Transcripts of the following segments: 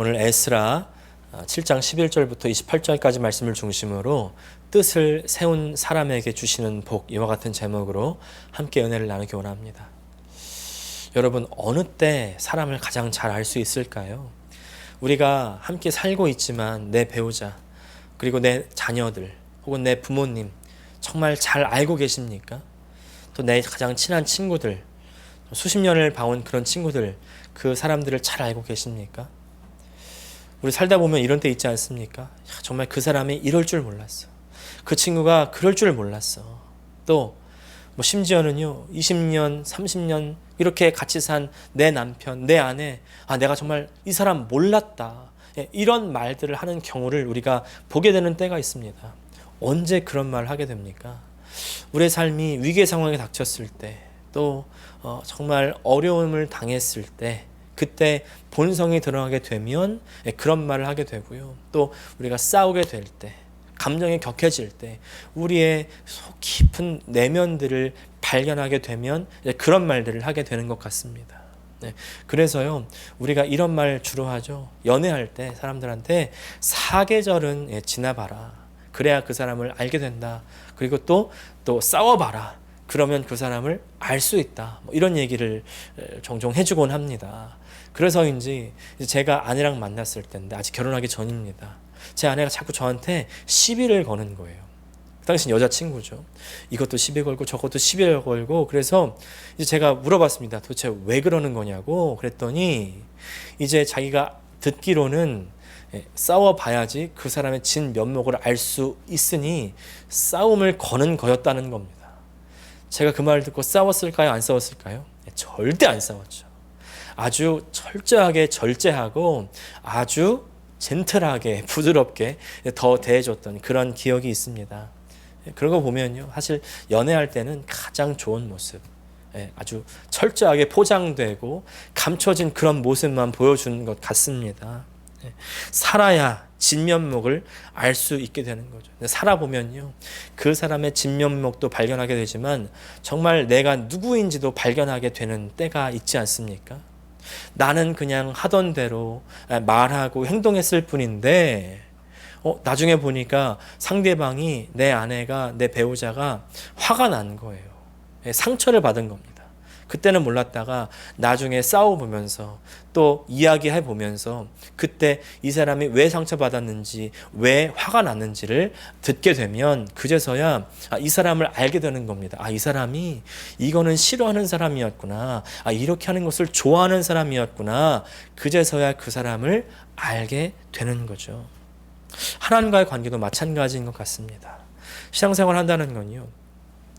오늘 에스라 7장 11절부터 28절까지 말씀을 중심으로 뜻을 세운 사람에게 주시는 복, 이와 같은 제목으로 함께 은혜를 나누기 원합니다. 여러분, 어느 때 사람을 가장 잘 알 수 있을까요? 우리가 함께 살고 있지만 내 배우자, 그리고 내 자녀들, 혹은 내 부모님 정말 잘 알고 계십니까? 또 내 가장 친한 친구들, 수십 년을 봐온 그런 친구들, 그 사람들을 잘 알고 계십니까? 우리 살다 보면 이런 때 있지 않습니까? 정말 그 사람이 이럴 줄 몰랐어. 그 친구가 그럴 줄 몰랐어. 또 심지어는요, 20년, 30년 이렇게 같이 산 내 남편, 내 아내, 내가 정말 이 사람 몰랐다. 이런 말들을 하는 경우를 우리가 보게 되는 때가 있습니다. 언제 그런 말을 하게 됩니까? 우리의 삶이 위기의 상황에 닥쳤을 때, 또 정말 어려움을 당했을 때, 그때 본성이 드러나게 되면 그런 말을 하게 되고요. 또 우리가 싸우게 될 때, 감정이 격해질 때, 우리의 속 깊은 내면들을 발견하게 되면 그런 말들을 하게 되는 것 같습니다. 그래서요, 우리가 이런 말 주로 하죠. 연애할 때 사람들한테 사계절은 지나봐라. 그래야 그 사람을 알게 된다. 그리고 또 싸워봐라. 그러면 그 사람을 알 수 있다. 이런 얘기를 종종 해주곤 합니다. 그래서인지 제가 아내랑 만났을 때인데, 아직 결혼하기 전입니다. 제 아내가 자꾸 저한테 시비를 거는 거예요. 그 당시는 여자친구죠. 이것도 시비 걸고 저것도 시비를 걸고. 그래서 이제 제가 물어봤습니다. 도대체 왜 그러는 거냐고. 그랬더니 이제 자기가 듣기로는 싸워봐야지 그 사람의 진 면목을 알 수 있으니 싸움을 거는 거였다는 겁니다. 제가 그 말을 듣고 싸웠을까요? 안 싸웠을까요? 절대 안 싸웠죠. 아주 철저하게 절제하고 아주 젠틀하게 부드럽게 더 대해줬던 그런 기억이 있습니다. 그런 거 보면요, 사실 연애할 때는 가장 좋은 모습, 아주 철저하게 포장되고 감춰진 그런 모습만 보여주는 것 같습니다. 살아야 진면목을 알 수 있게 되는 거죠. 살아보면요, 그 사람의 진면목도 발견하게 되지만 정말 내가 누구인지도 발견하게 되는 때가 있지 않습니까? 나는 그냥 하던 대로 말하고 행동했을 뿐인데 나중에 보니까 상대방이, 내 아내가, 내 배우자가 화가 난 거예요. 상처를 받은 겁니다. 그때는 몰랐다가 나중에 싸워보면서 또 이야기해보면서 그때 이 사람이 왜 상처받았는지, 왜 화가 났는지를 듣게 되면 그제서야 이 사람을 알게 되는 겁니다. 이 사람이 이거는 싫어하는 사람이었구나. 이렇게 하는 것을 좋아하는 사람이었구나. 그제서야 그 사람을 알게 되는 거죠. 하나님과의 관계도 마찬가지인 것 같습니다. 신앙생활 한다는 건요,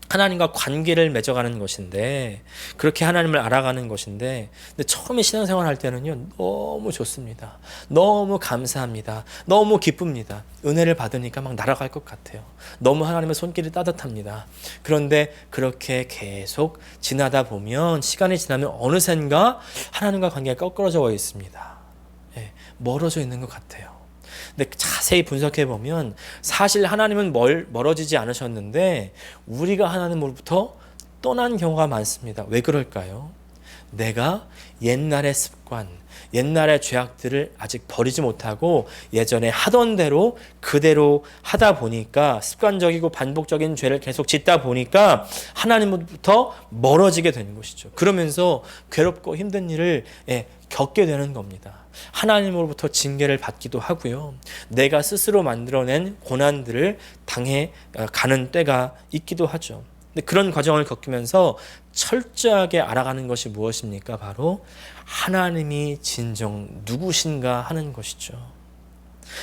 하나님과 관계를 맺어가는 것인데, 그렇게 하나님을 알아가는 것인데, 근데 처음에 신앙생활 할 때는요, 너무 좋습니다. 너무 감사합니다. 너무 기쁩니다. 은혜를 받으니까 막 날아갈 것 같아요. 너무 하나님의 손길이 따뜻합니다. 그런데 그렇게 계속 지나다 보면, 시간이 지나면 어느샌가 하나님과 관계가 꺾어져 있습니다. 멀어져 있는 것 같아요. 근데 자세히 분석해 보면 사실 하나님은 멀어지지 않으셨는데 우리가 하나님으로부터 떠난 경우가 많습니다. 왜 그럴까요? 내가 옛날의 습관, 옛날의 죄악들을 아직 버리지 못하고 예전에 하던 대로 그대로 하다 보니까, 습관적이고 반복적인 죄를 계속 짓다 보니까 하나님으로부터 멀어지게 되는 것이죠. 그러면서 괴롭고 힘든 일을 겪게 되는 겁니다. 하나님으로부터 징계를 받기도 하고요, 내가 스스로 만들어낸 고난들을 당해 가는 때가 있기도 하죠. 근데 그런 과정을 겪으면서 철저하게 알아가는 것이 무엇입니까? 바로 하나님이 진정 누구신가 하는 것이죠.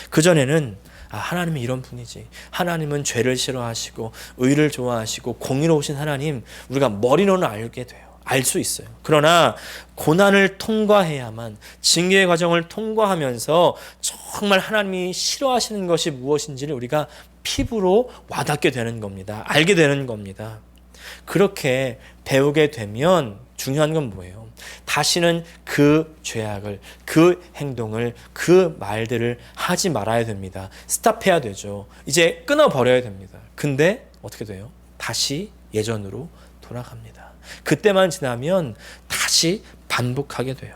그전에는 하나님은 이런 분이지, 하나님은 죄를 싫어하시고 의를 좋아하시고 공의로우신 하나님, 우리가 머리로는 알게 돼요. 알 수 있어요. 그러나 고난을 통과해야만, 징계의 과정을 통과하면서 정말 하나님이 싫어하시는 것이 무엇인지를 우리가 피부로 와닿게 되는 겁니다. 알게 되는 겁니다. 그렇게 배우게 되면 중요한 건 뭐예요? 다시는 그 죄악을, 그 행동을, 그 말들을 하지 말아야 됩니다. 스탑해야 되죠. 이제 끊어버려야 됩니다. 근데 어떻게 돼요? 다시 예전으로 돌아갑니다. 그때만 지나면 다시 반복하게 돼요.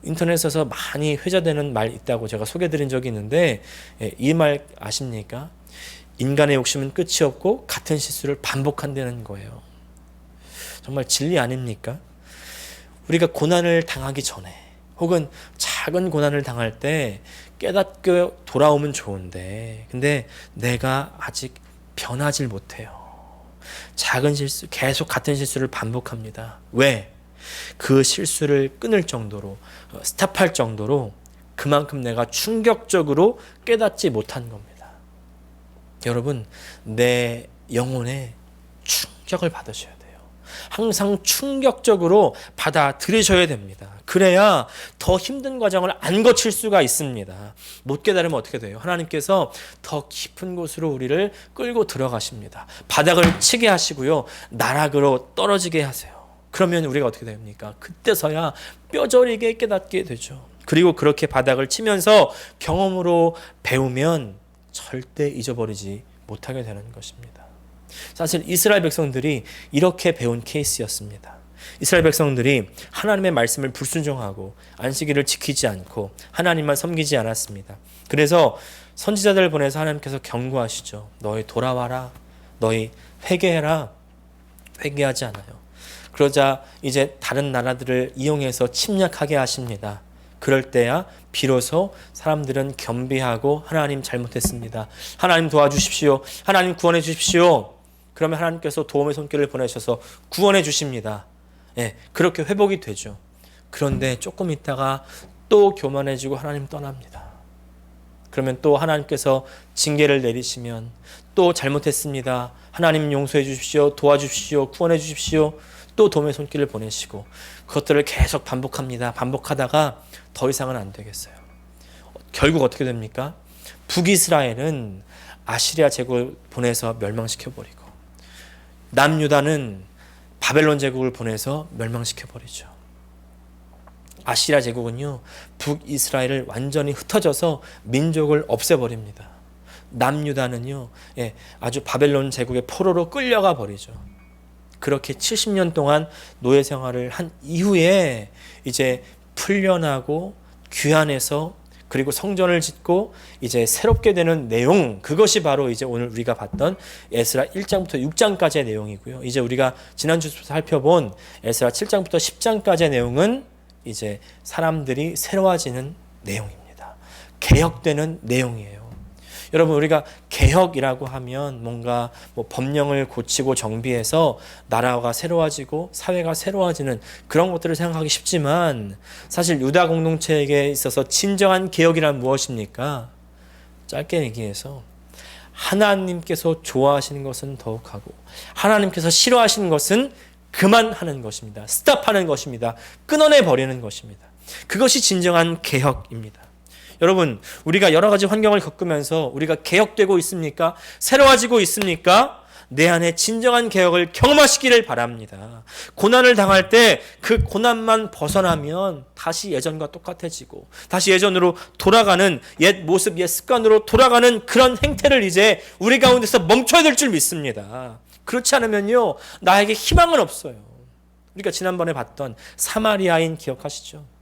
인터넷에서 많이 회자되는 말 있다고 제가 소개해드린 적이 있는데, 이 말 아십니까? 인간의 욕심은 끝이 없고 같은 실수를 반복한다는 거예요. 정말 진리 아닙니까? 우리가 고난을 당하기 전에 혹은 작은 고난을 당할 때 깨닫고 돌아오면 좋은데, 근데 내가 아직 변하질 못해요. 작은 실수, 계속 같은 실수를 반복합니다. 왜? 그 실수를 끊을 정도로, 스탑할 정도로 그만큼 내가 충격적으로 깨닫지 못한 겁니다. 여러분, 내 영혼에 충격을 받으셔야 돼요. 항상 충격적으로 받아들이셔야 됩니다. 그래야 더 힘든 과정을 안 거칠 수가 있습니다. 못 깨달으면 어떻게 돼요? 하나님께서 더 깊은 곳으로 우리를 끌고 들어가십니다. 바닥을 치게 하시고요, 나락으로 떨어지게 하세요. 그러면 우리가 어떻게 됩니까? 그때서야 뼈저리게 깨닫게 되죠. 그리고 그렇게 바닥을 치면서 경험으로 배우면 절대 잊어버리지 못하게 되는 것입니다. 사실 이스라엘 백성들이 이렇게 배운 케이스였습니다. 이스라엘 백성들이 하나님의 말씀을 불순종하고 안식일을 지키지 않고 하나님만 섬기지 않았습니다. 그래서 선지자들을 보내서 하나님께서 경고하시죠. 너희 돌아와라. 너희 회개해라. 회개하지 않아요. 그러자 이제 다른 나라들을 이용해서 침략하게 하십니다. 그럴 때야 비로소 사람들은 겸비하고 하나님 잘못했습니다. 하나님 도와주십시오. 하나님 구원해 주십시오. 그러면 하나님께서 도움의 손길을 보내셔서 구원해 주십니다. 그렇게 회복이 되죠. 그런데 조금 있다가 또 교만해지고 하나님 떠납니다. 그러면 또 하나님께서 징계를 내리시면 또 잘못했습니다. 하나님 용서해 주십시오. 도와주십시오. 구원해 주십시오. 또 도움의 손길을 보내시고 그것들을 계속 반복합니다. 반복하다가 더 이상은 안 되겠어요. 결국 어떻게 됩니까? 북이스라엘은 아시리아 제국을 보내서 멸망시켜버리고 남유다는 바벨론 제국을 보내서 멸망시켜버리죠. 아시리아 제국은요, 북이스라엘을 완전히 흩어져서 민족을 없애버립니다. 남유다는요, 아주 바벨론 제국의 포로로 끌려가 버리죠. 그렇게 70년 동안 노예 생활을 한 이후에 이제 풀려나고 귀환해서 그리고 성전을 짓고 이제 새롭게 되는 내용, 그것이 바로 이제 오늘 우리가 봤던 에스라 1장부터 6장까지의 내용이고요. 이제 우리가 지난주에 살펴본 에스라 7장부터 10장까지의 내용은 이제 사람들이 새로워지는 내용입니다. 개혁되는 내용이에요. 여러분, 우리가 개혁이라고 하면 뭔가 법령을 고치고 정비해서 나라가 새로워지고 사회가 새로워지는 그런 것들을 생각하기 쉽지만 사실 유다 공동체에게 있어서 진정한 개혁이란 무엇입니까? 짧게 얘기해서 하나님께서 좋아하시는 것은 더욱하고 하나님께서 싫어하시는 것은 그만하는 것입니다. 스탑하는 것입니다. 끊어내버리는 것입니다. 그것이 진정한 개혁입니다. 여러분, 우리가 여러 가지 환경을 겪으면서 우리가 개혁되고 있습니까? 새로워지고 있습니까? 내 안에 진정한 개혁을 경험하시기를 바랍니다. 고난을 당할 때 그 고난만 벗어나면 다시 예전과 똑같아지고 다시 예전으로 돌아가는 옛 모습, 옛 습관으로 돌아가는 그런 행태를 이제 우리 가운데서 멈춰야 될 줄 믿습니다. 그렇지 않으면요, 나에게 희망은 없어요. 우리가 지난번에 봤던 사마리아인 기억하시죠?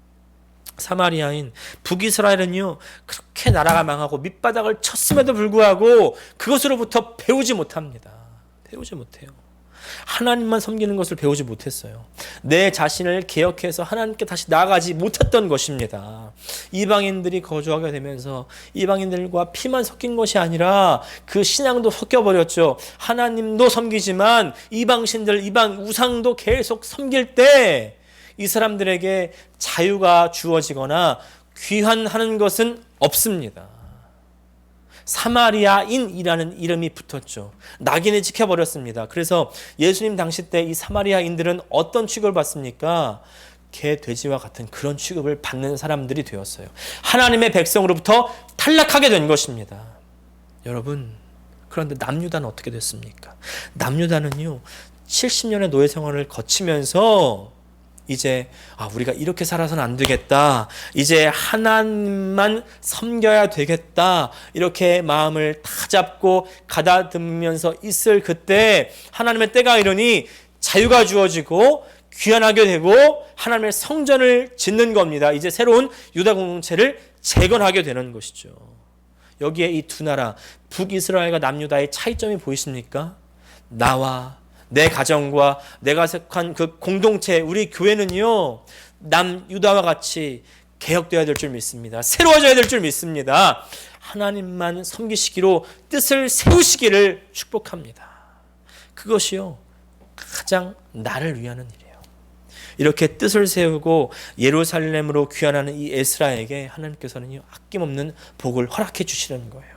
사마리아인 북이스라엘은요, 그렇게 나라가 망하고 밑바닥을 쳤음에도 불구하고 그것으로부터 배우지 못합니다. 배우지 못해요. 하나님만 섬기는 것을 배우지 못했어요. 내 자신을 개혁해서 하나님께 다시 나아가지 못했던 것입니다. 이방인들이 거주하게 되면서 이방인들과 피만 섞인 것이 아니라 그 신앙도 섞여버렸죠. 하나님도 섬기지만 이방신들, 이방 우상도 계속 섬길 때 이 사람들에게 자유가 주어지거나 귀환하는 것은 없습니다. 사마리아인이라는 이름이 붙었죠. 낙인을 찍혀버렸습니다. 그래서 예수님 당시 때 이 사마리아인들은 어떤 취급을 받습니까? 개, 돼지와 같은 그런 취급을 받는 사람들이 되었어요. 하나님의 백성으로부터 탈락하게 된 것입니다. 여러분, 그런데 남유다는 어떻게 됐습니까? 남유다는요, 70년의 노예 생활을 거치면서 이제 우리가 이렇게 살아서는 안 되겠다. 이제 하나님만 섬겨야 되겠다. 이렇게 마음을 다 잡고 가다듬으면서 있을 그때 하나님의 때가 이르니 자유가 주어지고 귀환하게 되고 하나님의 성전을 짓는 겁니다. 이제 새로운 유다 공동체를 재건하게 되는 것이죠. 여기에 이 두 나라 북이스라엘과 남유다의 차이점이 보이십니까? 나와 내 가정과 내가 속한 그 공동체, 우리 교회는요, 남유다와 같이 개혁되어야 될 줄 믿습니다. 새로워져야 될 줄 믿습니다. 하나님만 섬기시기로 뜻을 세우시기를 축복합니다. 그것이요, 가장 나를 위하는 일이에요. 이렇게 뜻을 세우고 예루살렘으로 귀환하는 이 에스라에게 하나님께서는요, 아낌없는 복을 허락해 주시는 거예요.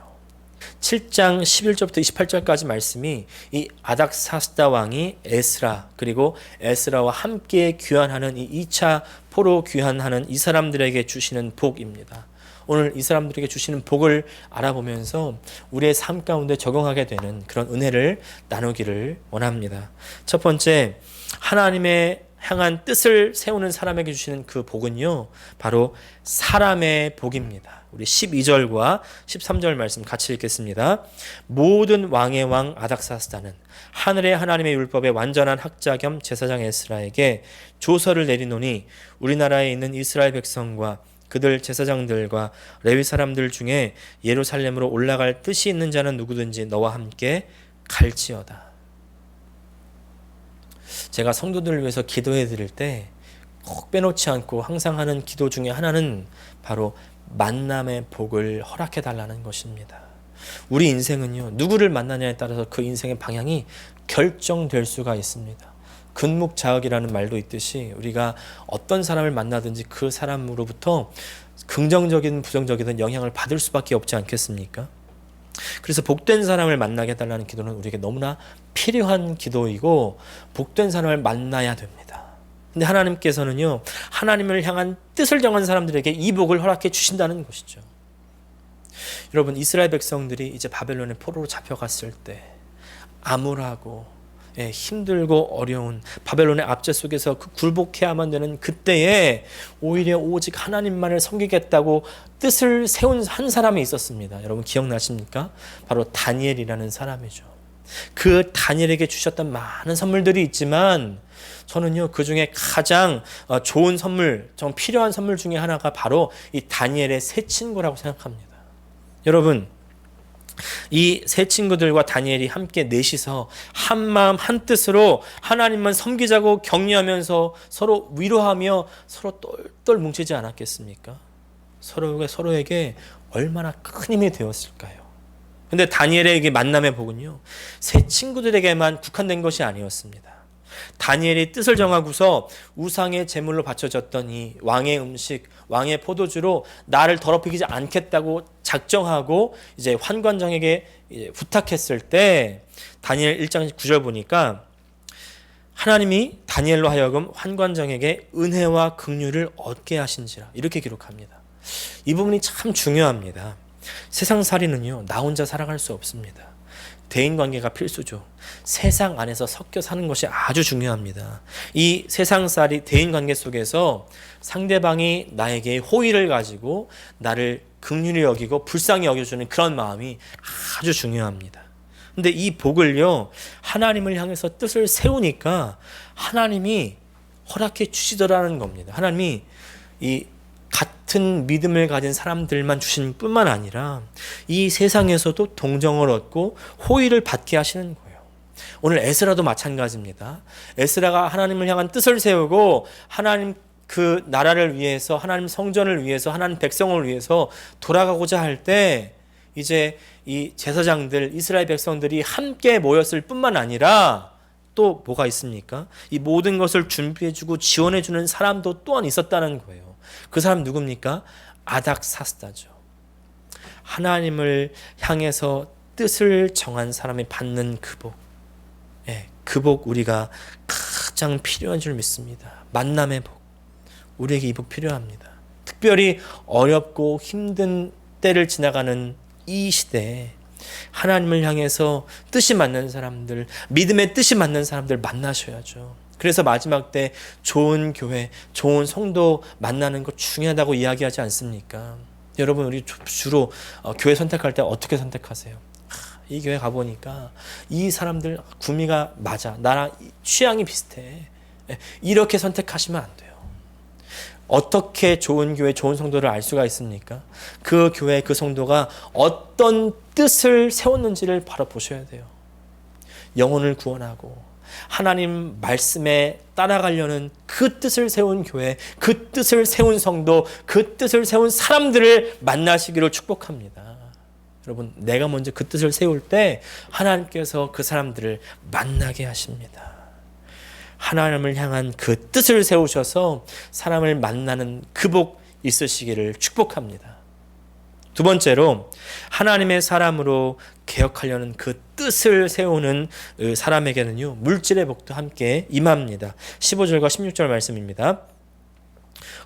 7장 11절부터 28절까지 말씀이 이 아닥사스다 왕이 에스라, 그리고 에스라와 함께 귀환하는 이 2차 포로 귀환하는 이 사람들에게 주시는 복입니다. 오늘 이 사람들에게 주시는 복을 알아보면서 우리의 삶 가운데 적용하게 되는 그런 은혜를 나누기를 원합니다. 첫 번째, 하나님의 향한 뜻을 세우는 사람에게 주시는 그 복은요, 바로 사람의 복입니다. 우리 12절과 13절 말씀 같이 읽겠습니다. 모든 왕의 왕 아닥사스다는 하늘의 하나님의 율법의 완전한 학자 겸 제사장 에스라에게 조서를 내리노니 우리나라에 있는 이스라엘 백성과 그들 제사장들과 레위 사람들 중에 예루살렘으로 올라갈 뜻이 있는 자는 누구든지 너와 함께 갈지어다. 제가 성도들을 위해서 기도해 드릴 때 꼭 빼놓지 않고 항상 하는 기도 중에 하나는 바로 만남의 복을 허락해 달라는 것입니다. 우리 인생은요, 누구를 만나냐에 따라서 그 인생의 방향이 결정될 수가 있습니다. 근묵자흑이라는 말도 있듯이 우리가 어떤 사람을 만나든지 그 사람으로부터 긍정적이든 부정적이든 영향을 받을 수밖에 없지 않겠습니까? 그래서 복된 사람을 만나게 해달라는 기도는 우리에게 너무나 필요한 기도이고 복된 사람을 만나야 됩니다. 근데 하나님께서는요, 하나님을 향한 뜻을 정한 사람들에게 이 복을 허락해 주신다는 것이죠. 여러분, 이스라엘 백성들이 이제 바벨론의 포로로 잡혀갔을 때 암울하고 힘들고 어려운 바벨론의 압제 속에서 그 굴복해야만 되는 그때에 오히려 오직 하나님만을 섬기겠다고 뜻을 세운 한 사람이 있었습니다. 여러분 기억나십니까? 바로 다니엘이라는 사람이죠. 그 다니엘에게 주셨던 많은 선물들이 있지만 저는요, 그 중에 가장 좋은 선물, 정 필요한 선물 중에 하나가 바로 이 다니엘의 세 친구라고 생각합니다. 여러분, 이 세 친구들과 다니엘이 함께 넷이서 한 마음 한 뜻으로 하나님만 섬기자고 격려하면서 서로 위로하며 서로 똘똘 뭉치지 않았겠습니까? 서로에게 얼마나 큰 힘이 되었을까요? 근데 다니엘의 만남의 복은요, 세 친구들에게만 국한된 것이 아니었습니다. 다니엘이 뜻을 정하고서 우상의 제물로 바쳐졌던 이 왕의 음식, 왕의 포도주로 나를 더럽히지 않겠다고 작정하고 이제 환관장에게 부탁했을 때 다니엘 1장 9절 보니까 하나님이 다니엘로 하여금 환관장에게 은혜와 긍휼을 얻게 하신지라 이렇게 기록합니다. 이 부분이 참 중요합니다. 세상살이는요, 나 혼자 살아갈 수 없습니다. 대인관계가 필수죠. 세상 안에서 섞여 사는 것이 아주 중요합니다. 이 세상살이 대인관계 속에서 상대방이 나에게 호의를 가지고 나를 긍휼히 여기고 불쌍히 여겨주는 그런 마음이 아주 중요합니다. 근데 이 복을요, 하나님을 향해서 뜻을 세우니까 하나님이 허락해 주시더라는 겁니다. 하나님이 이 같은 믿음을 가진 사람들만 주신 뿐만 아니라 이 세상에서도 동정을 얻고 호의를 받게 하시는 거예요. 오늘 에스라도 마찬가지입니다. 에스라가 하나님을 향한 뜻을 세우고 하나님 그 나라를 위해서, 하나님 성전을 위해서, 하나님 백성을 위해서 돌아가고자 할 때 이제 이 제사장들, 이스라엘 백성들이 함께 모였을 뿐만 아니라 또 뭐가 있습니까? 이 모든 것을 준비해주고 지원해주는 사람도 또한 있었다는 거예요. 그 사람 누굽니까? 아닥사스다죠. 하나님을 향해서 뜻을 정한 사람이 받는 그 복. 그 복 우리가 가장 필요한 줄 믿습니다. 만남의 복. 우리에게 이 복 필요합니다. 특별히 어렵고 힘든 때를 지나가는 이 시대에 하나님을 향해서 뜻이 맞는 사람들, 믿음의 뜻이 맞는 사람들 만나셔야죠. 그래서 마지막 때 좋은 교회, 좋은 성도 만나는 것 중요하다고 이야기하지 않습니까? 여러분, 우리 주로 교회 선택할 때 어떻게 선택하세요? 이 교회 가보니까 이 사람들 구미가 맞아. 나랑 취향이 비슷해. 이렇게 선택하시면 안 돼요. 어떻게 좋은 교회, 좋은 성도를 알 수가 있습니까? 그 교회, 그 성도가 어떤 뜻을 세웠는지를 바라보셔야 돼요. 영혼을 구원하고 하나님 말씀에 따라가려는 그 뜻을 세운 교회, 그 뜻을 세운 성도, 그 뜻을 세운 사람들을 만나시기를 축복합니다. 여러분, 내가 먼저 그 뜻을 세울 때 하나님께서 그 사람들을 만나게 하십니다. 하나님을 향한 그 뜻을 세우셔서 사람을 만나는 그 복 있으시기를 축복합니다. 두 번째로, 하나님의 사람으로 개혁하려는 그 뜻을 세우는 사람에게는요, 물질의 복도 함께 임합니다. 15절과 16절 말씀입니다.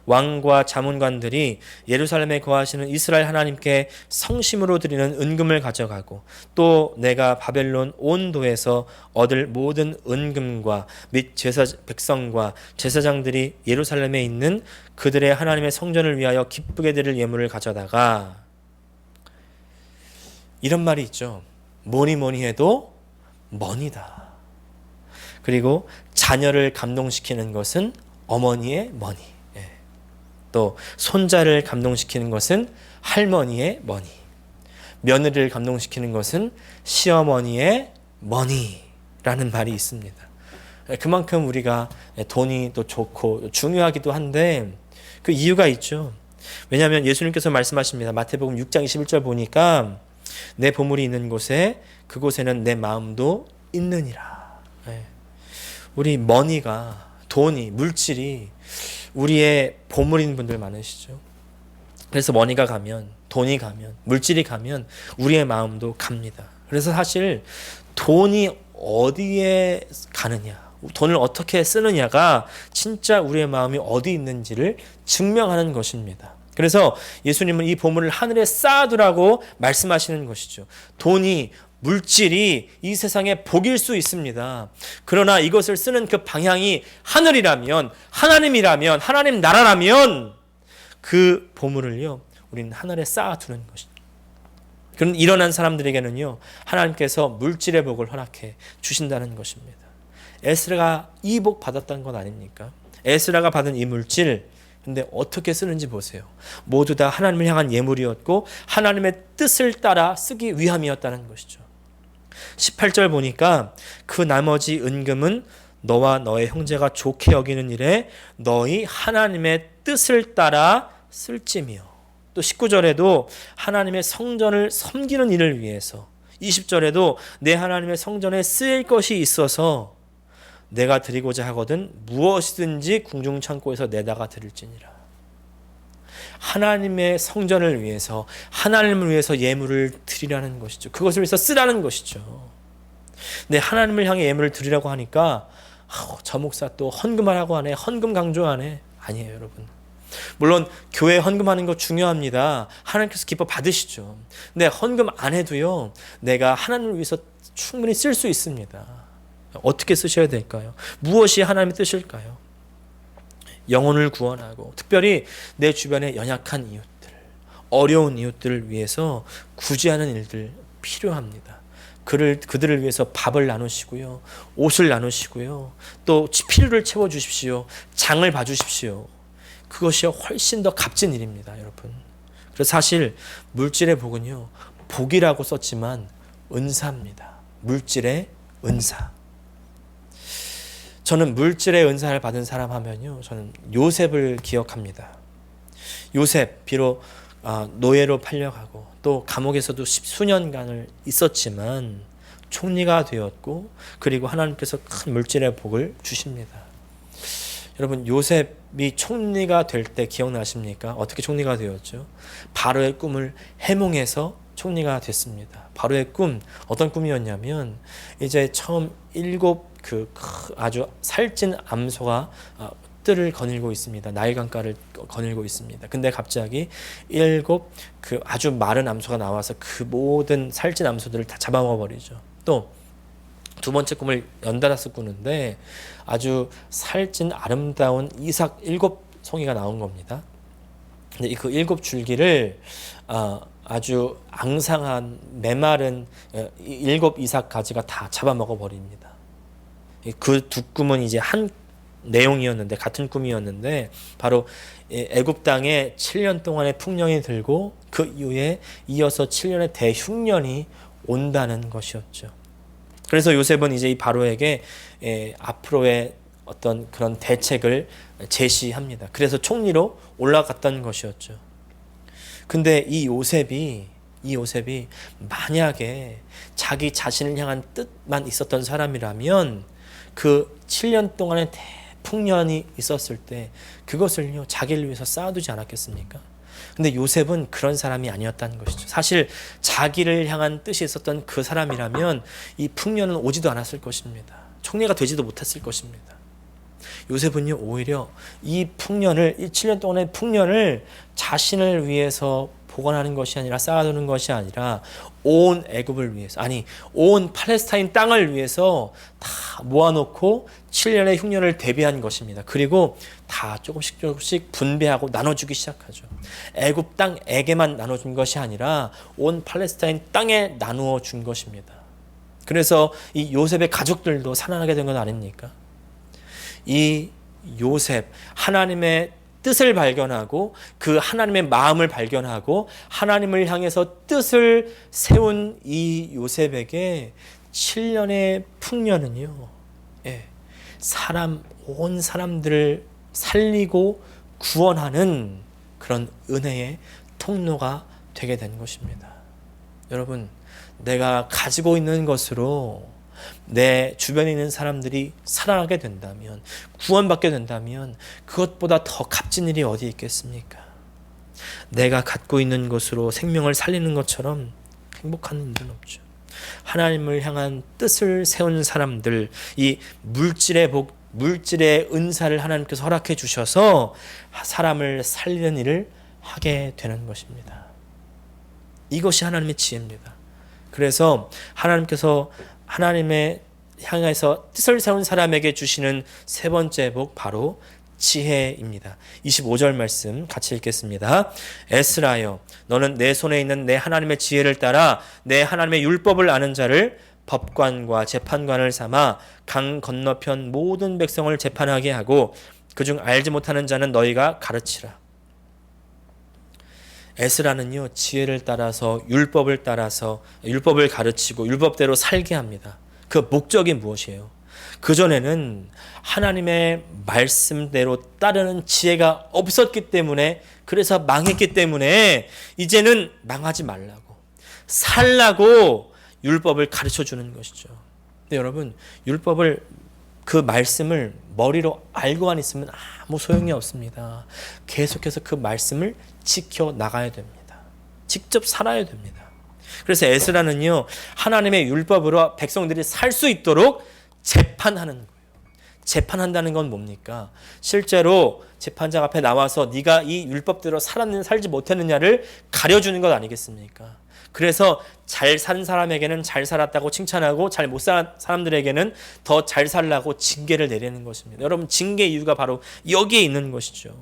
왕과 자문관들이 예루살렘에 거하시는 이스라엘 하나님께 성심으로 드리는 은금을 가져가고, 또 내가 바벨론 온 도에서 얻을 모든 은금과 및 백성과 제사장들이 예루살렘에 있는 그들의 하나님의 성전을 위하여 기쁘게 드릴 예물을 가져다가, 이런 말이 있죠. 뭐니 뭐니 해도 머니다. 그리고 자녀를 감동시키는 것은 어머니의 머니, 또 손자를 감동시키는 것은 할머니의 머니, 며느리를 감동시키는 것은 시어머니의 머니라는 말이 있습니다. 그만큼 우리가 돈이 또 좋고 중요하기도 한데 그 이유가 있죠. 왜냐하면 예수님께서 말씀하십니다. 마태복음 6장 21절 보니까 내 보물이 있는 곳에 그곳에는 내 마음도 있느니라. 우리 머니가, 돈이, 물질이 우리의 보물인 분들 많으시죠. 그래서 머니가 가면, 돈이 가면, 물질이 가면 우리의 마음도 갑니다. 그래서 사실 돈이 어디에 가느냐, 돈을 어떻게 쓰느냐가 진짜 우리의 마음이 어디 있는지를 증명하는 것입니다. 그래서 예수님은 이 보물을 하늘에 쌓아두라고 말씀하시는 것이죠. 돈이, 물질이 이 세상의 복일 수 있습니다. 그러나 이것을 쓰는 그 방향이 하늘이라면, 하나님이라면, 하나님 나라라면 그 보물을요, 우리는 하늘에 쌓아두는 것입니다. 그런 일어난 사람들에게는요, 하나님께서 물질의 복을 허락해 주신다는 것입니다. 에스라가 이 복 받았다는 건 아닙니까? 에스라가 받은 이 물질, 근데 어떻게 쓰는지 보세요. 모두 다 하나님을 향한 예물이었고 하나님의 뜻을 따라 쓰기 위함이었다는 것이죠. 18절 보니까 그 나머지 은금은 너와 너의 형제가 좋게 여기는 일에 너희 하나님의 뜻을 따라 쓸지며, 또 19절에도 하나님의 성전을 섬기는 일을 위해서, 20절에도 내 하나님의 성전에 쓰일 것이 있어서 내가 드리고자 하거든 무엇이든지 궁중창고에서 내다가 드릴지니라. 하나님의 성전을 위해서, 하나님을 위해서 예물을 드리라는 것이죠. 그것을 위해서 쓰라는 것이죠. 근데 하나님을 향해 예물을 드리라고 하니까 저 목사 또 헌금하라고 하네, 헌금 강조하네. 아니에요, 여러분. 물론 교회 헌금하는 거 중요합니다. 하나님께서 기뻐 받으시죠. 근데 헌금 안 해도요, 내가 하나님을 위해서 충분히 쓸 수 있습니다. 어떻게 쓰셔야 될까요? 무엇이 하나님의 뜻일까요? 영혼을 구원하고, 특별히 내 주변의 연약한 이웃들, 어려운 이웃들을 위해서 구제하는 일들 필요합니다. 그들을 위해서 밥을 나누시고요, 옷을 나누시고요, 또 필요를 채워주십시오, 장을 봐주십시오. 그것이 훨씬 더 값진 일입니다, 여러분. 그래서 사실 물질의 복은요, 복이라고 썼지만 은사입니다. 물질의 은사. 저는 물질의 은사를 받은 사람 하면요, 저는 요셉을 기억합니다. 요셉, 비록 노예로 팔려가고 또 감옥에서도 십수년간을 있었지만 총리가 되었고, 그리고 하나님께서 큰 물질의 복을 주십니다. 여러분, 요셉이 총리가 될 때 기억나십니까? 어떻게 총리가 되었죠? 바로의 꿈을 해몽해서 총리가 됐습니다. 바로의 꿈, 어떤 꿈이었냐면, 이제 처음 7 아주 살찐 암소가 뜰을 거닐고 있습니다. 나일강가를 거닐고 있습니다. 근데 갑자기 7 아주 마른 암소가 나와서 그 모든 살찐 암소들을 다 잡아먹어 버리죠. 또 두 번째 꿈을 연달아서 꾸는데 아주 살찐 아름다운 이삭 7송이가 나온 겁니다. 근데 그 7줄기를 아주 앙상한 메마른 7 이삭 가지가 다 잡아먹어 버립니다. 그 두 꿈은 이제 한 내용이었는데, 같은 꿈이었는데, 바로 애굽 땅에 7년 동안의 풍년이 들고 그 이후에 이어서 7년의 대흉년이 온다는 것이었죠. 그래서 요셉은 이제 이 바로에게 앞으로의 어떤 그런 대책을 제시합니다. 그래서 총리로 올라갔던 것이었죠. 근데 이 요셉이 만약에 자기 자신을 향한 뜻만 있었던 사람이라면 그 7년 동안의 대풍년이 있었을 때 그것을요 자기를 위해서 쌓아두지 않았겠습니까? 근데 요셉은 그런 사람이 아니었다는 것이죠. 사실 자기를 향한 뜻이 있었던 그 사람이라면 이 풍년은 오지도 않았을 것입니다. 총리가 되지도 못했을 것입니다. 요셉은요 오히려 이 7년 동안의 풍년을 자신을 위해서 보관하는 것이 아니라 쌓아두는 것이 아니라 온 애굽을 위해서, 아니 온 팔레스타인 땅을 위해서 다 모아놓고 7년의 흉년을 대비한 것입니다. 그리고 다 조금씩 분배하고 나눠주기 시작하죠. 애굽 땅에게만 나눠준 것이 아니라 온 팔레스타인 땅에 나누어 준 것입니다. 그래서 이 요셉의 가족들도 살아나게 된 건 아닙니까? 이 요셉, 하나님의 뜻을 발견하고 그 하나님의 마음을 발견하고 하나님을 향해서 뜻을 세운 이 요셉에게 7년의 풍년은요, 온 사람들을 살리고 구원하는 그런 은혜의 통로가 되게 된 것입니다. 여러분, 내가 가지고 있는 것으로 내 주변에 있는 사람들이 살아나게 된다면, 구원받게 된다면 그것보다 더 값진 일이 어디 있겠습니까? 내가 갖고 있는 것으로 생명을 살리는 것처럼 행복한 일은 없죠. 하나님을 향한 뜻을 세운 사람들, 이 물질의 은사를 하나님께서 허락해 주셔서 사람을 살리는 일을 하게 되는 것입니다. 이것이 하나님의 지혜입니다. 그래서 하나님께서 하나님의 향해서 뜻을 세운 사람에게 주시는 세 번째 복, 바로 지혜입니다. 25절 말씀 같이 읽겠습니다. 에스라여, 너는 내 손에 있는 내 하나님의 지혜를 따라 내 하나님의 율법을 아는 자를 법관과 재판관을 삼아 강 건너편 모든 백성을 재판하게 하고 그중 알지 못하는 자는 너희가 가르치라. 에스라는요 지혜를 따라서 율법을 가르치고 율법대로 살게 합니다. 그 목적이 무엇이에요? 그전에는 하나님의 말씀대로 따르는 지혜가 없었기 때문에, 그래서 망했기 때문에 이제는 망하지 말라고, 살라고 율법을 가르쳐 주는 것이죠. 근데 여러분, 그 말씀을 머리로 알고만 있으면 아무 소용이 없습니다. 계속해서 그 말씀을 지켜 나가야 됩니다. 직접 살아야 됩니다. 그래서 에스라는요 하나님의 율법으로 백성들이 살 수 있도록 재판하는 거예요. 재판한다는 건 뭡니까? 실제로 재판장 앞에 나와서 네가 이 율법대로 살았느냐 살지 못했느냐를 가려주는 것 아니겠습니까? 그래서 잘 산 사람에게는 잘 살았다고 칭찬하고 잘 못 산 사람들에게는 더 잘 살라고 징계를 내리는 것입니다. 여러분, 징계 이유가 바로 여기에 있는 것이죠.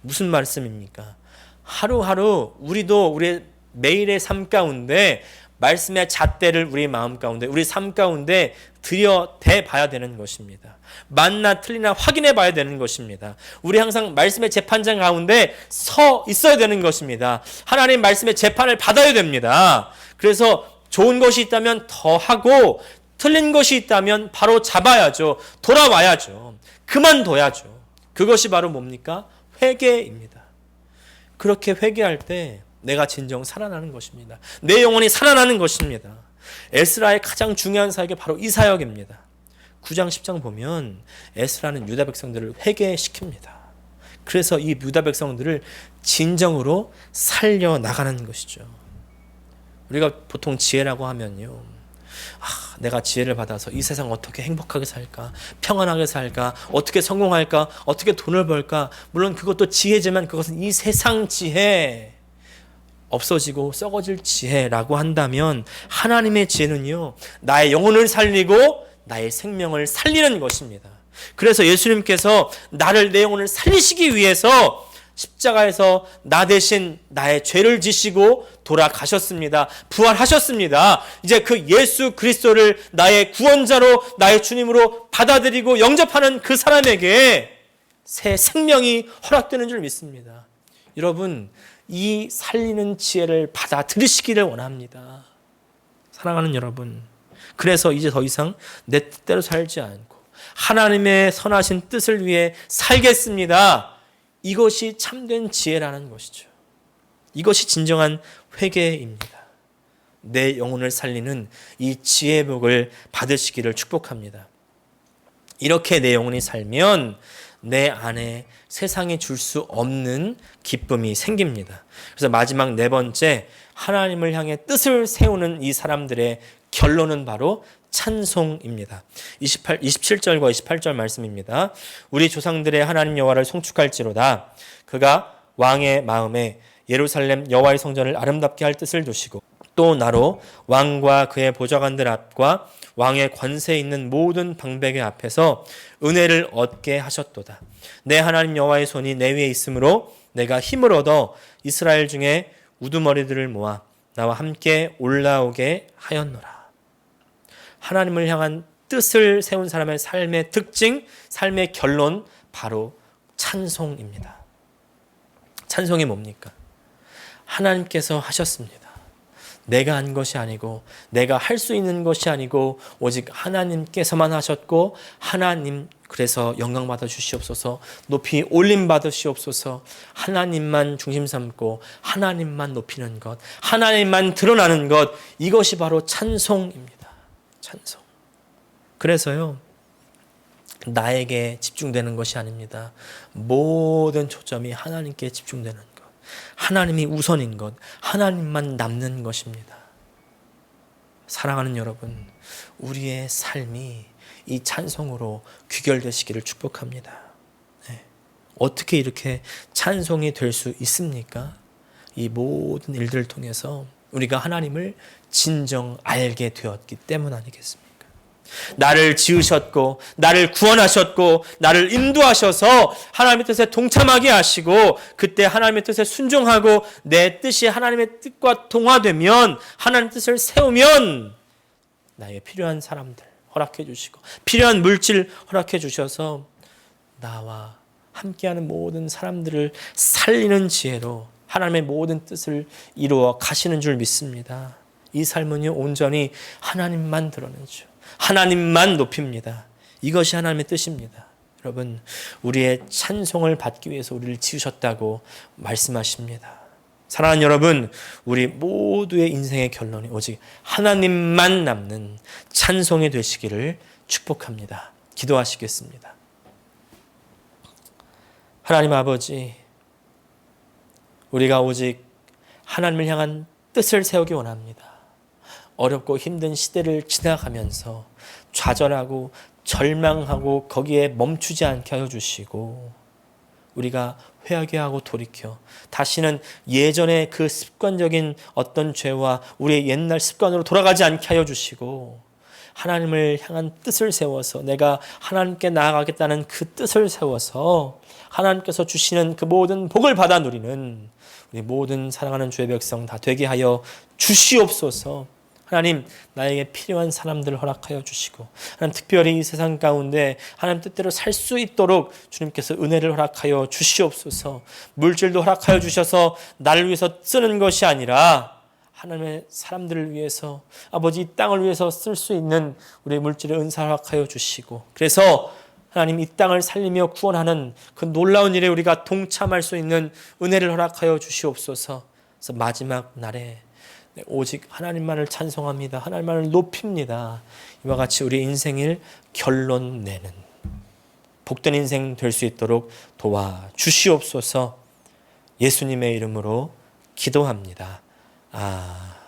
무슨 말씀입니까? 하루하루 우리도 우리의 매일의 삶 가운데 말씀의 잣대를 우리 마음 가운데, 우리 삶 가운데 들여대 봐야 되는 것입니다. 맞나 틀리나 확인해 봐야 되는 것입니다. 우리 항상 말씀의 재판장 가운데 서 있어야 되는 것입니다. 하나님 말씀의 재판을 받아야 됩니다. 그래서 좋은 것이 있다면 더 하고 틀린 것이 있다면 바로 잡아야죠. 돌아와야죠. 그만둬야죠. 그것이 바로 뭡니까? 회개입니다. 그렇게 회개할 때 내가 진정 살아나는 것입니다. 내 영혼이 살아나는 것입니다. 에스라의 가장 중요한 사역이 바로 이 사역입니다. 9장 10장 보면 에스라는 유다 백성들을 회개시킵니다. 그래서 이 유다 백성들을 진정으로 살려나가는 것이죠. 우리가 보통 지혜라고 하면요, 내가 지혜를 받아서 이 세상 어떻게 행복하게 살까, 평안하게 살까, 어떻게 성공할까, 어떻게 돈을 벌까, 물론 그것도 지혜지만 그것은 이 세상 지혜, 없어지고 썩어질 지혜라고 한다면 하나님의 지혜는요 나의 영혼을 살리고 나의 생명을 살리는 것입니다. 그래서 예수님께서 내 영혼을 살리시기 위해서 십자가에서 나 대신 나의 죄를 지시고 돌아가셨습니다. 부활하셨습니다. 이제 그 예수 그리스도를 나의 구원자로, 나의 주님으로 받아들이고 영접하는 그 사람에게 새 생명이 허락되는 줄 믿습니다. 여러분, 이 살리는 지혜를 받아들이시기를 원합니다. 사랑하는 여러분, 그래서 이제 더 이상 내 뜻대로 살지 않고 하나님의 선하신 뜻을 위해 살겠습니다. 이것이 참된 지혜라는 것이죠. 이것이 진정한 회개입니다. 내 영혼을 살리는 이 지혜의 복을 받으시기를 축복합니다. 이렇게 내 영혼이 살면 내 안에 세상이 줄 수 없는 기쁨이 생깁니다. 그래서 마지막 네 번째, 하나님을 향해 뜻을 세우는 이 사람들의 결론은 바로 찬송입니다. 27절과 28절 말씀입니다. 우리 조상들의 하나님 여호와를 송축할지로다. 그가 왕의 마음에 예루살렘 여호와의 성전을 아름답게 할 뜻을 두시고 또 나로 왕과 그의 보좌관들 앞과 왕의 권세 있는 모든 방백의 앞에서 은혜를 얻게 하셨도다. 내 하나님 여호와의 손이 내 위에 있으므로 내가 힘을 얻어 이스라엘 중에 우두머리들을 모아 나와 함께 올라오게 하였노라. 하나님을 향한 뜻을 세운 사람의 삶의 특징, 삶의 결론, 바로 찬송입니다. 찬송이 뭡니까? 하나님께서 하셨습니다. 내가 한 것이 아니고 내가 할 수 있는 것이 아니고 오직 하나님께서만 하셨고 하나님 그래서 영광 받아 주시옵소서, 높이 올림 받으시옵소서. 하나님만 중심 삼고 하나님만 높이는 것, 하나님만 드러나는 것, 이것이 바로 찬송입니다. 찬송. 그래서요, 나에게 집중되는 것이 아닙니다. 모든 초점이 하나님께 집중되는 것, 하나님이 우선인 것, 하나님만 남는 것입니다. 사랑하는 여러분, 우리의 삶이 이 찬송으로 귀결되시기를 축복합니다. 네. 어떻게 이렇게 찬송이 될 수 있습니까? 이 모든 일들을 통해서 우리가 하나님을 진정 알게 되었기 때문 아니겠습니까? 나를 지으셨고 나를 구원하셨고 나를 인도하셔서 하나님의 뜻에 동참하게 하시고 그때 하나님의 뜻에 순종하고 내 뜻이 하나님의 뜻과 동화되면 하나님의 뜻을 세우면 나에게 필요한 사람들 허락해 주시고 필요한 물질 허락해 주셔서 나와 함께하는 모든 사람들을 살리는 지혜로 하나님의 모든 뜻을 이루어 가시는 줄 믿습니다. 이 삶은 온전히 하나님만 드러내죠. 하나님만 높입니다. 이것이 하나님의 뜻입니다. 여러분, 우리의 찬송을 받기 위해서 우리를 지으셨다고 말씀하십니다. 사랑하는 여러분, 우리 모두의 인생의 결론이 오직 하나님만 남는 찬송이 되시기를 축복합니다. 기도하시겠습니다. 하나님 아버지, 우리가 오직 하나님을 향한 뜻을 세우기 원합니다. 어렵고 힘든 시대를 지나가면서 좌절하고 절망하고 거기에 멈추지 않게 하여 주시고 우리가 회개하고 돌이켜 다시는 예전의 그 습관적인 어떤 죄와 우리의 옛날 습관으로 돌아가지 않게 하여 주시고 하나님을 향한 뜻을 세워서 내가 하나님께 나아가겠다는 그 뜻을 세워서 하나님께서 주시는 그 모든 복을 받아 누리는 우리 모든 사랑하는 주의 백성 다 되게 하여 주시옵소서. 하나님, 나에게 필요한 사람들을 허락하여 주시고 하나님 특별히 이 세상 가운데 하나님 뜻대로 살 수 있도록 주님께서 은혜를 허락하여 주시옵소서. 물질도 허락하여 주셔서 나를 위해서 쓰는 것이 아니라 하나님의 사람들을 위해서 아버지 이 땅을 위해서 쓸 수 있는 우리의 물질을 은사 허락하여 주시고 그래서 하나님 이 땅을 살리며 구원하는 그 놀라운 일에 우리가 동참할 수 있는 은혜를 허락하여 주시옵소서. 그래서 마지막 날에 오직 하나님만을 찬송합니다. 하나님만을 높입니다. 이와 같이 우리 인생을 결론 내는 복된 인생 될 수 있도록 도와주시옵소서. 예수님의 이름으로 기도합니다. 아멘.